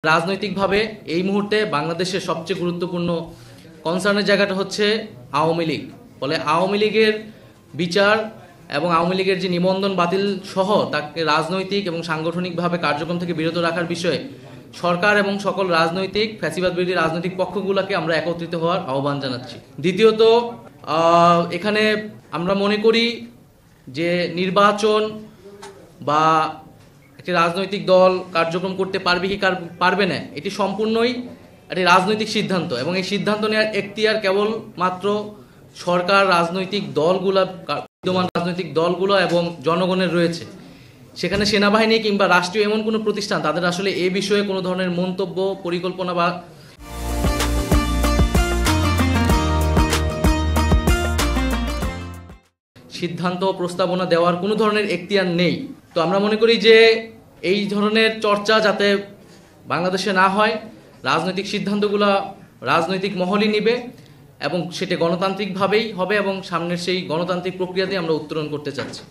রাজনৈতিকভাবে এই মুহূর্তে বাংলাদেশের সবচেয়ে গুরুত্বপূর্ণ কনসার্নের জায়গাটা হচ্ছে আওয়ামী লীগ। ফলে আওয়ামী লীগের বিচার এবং আওয়ামী লীগের যে নিবন্ধন বাতিল সহ তাকে রাজনৈতিক এবং সাংগঠনিকভাবে কার্যক্রম থেকে বিরত রাখার বিষয়ে সরকার এবং সকল রাজনৈতিক ফ্যাসিবাদ বিরোধী রাজনৈতিক পক্ষগুলোকে আমরা একত্রিত হওয়ার আহ্বান জানাচ্ছি। দ্বিতীয়ত, এখানে আমরা মনে করি যে নির্বাচন বা একটি রাজনৈতিক দল কার্যক্রম করতে পারবে কি পারবে না, এটি সম্পূর্ণই একটি রাজনৈতিক সিদ্ধান্ত এবং এই সিদ্ধান্ত নেওয়ার এখতিয়ার কেবলমাত্র সরকার, রাজনৈতিক দলগুলো, বিদ্যমান রাজনৈতিক দলগুলো এবং জনগণের রয়েছে। সেখানে সেনাবাহিনী কিংবা রাষ্ট্রীয় এমন কোনো প্রতিষ্ঠান তাদের আসলে এ বিষয়ে কোনো ধরনের মন্তব্য, পরিকল্পনা বা সিদ্ধান্ত প্রস্তাবনা দেওয়ার কোনো ধরনের এখতিয়ার নেই। তো আমরা মনে করি যে এই ধরনের চর্চা যাতে বাংলাদেশে না হয়, রাজনৈতিক সিদ্ধান্তগুলো রাজনৈতিক মহলই নিবে এবং সেটা গণতান্ত্রিকভাবেই হবে এবং সামনের সেই গণতান্ত্রিক প্রক্রিয়া দিয়ে আমরা উত্তরণ করতে চাচ্ছি।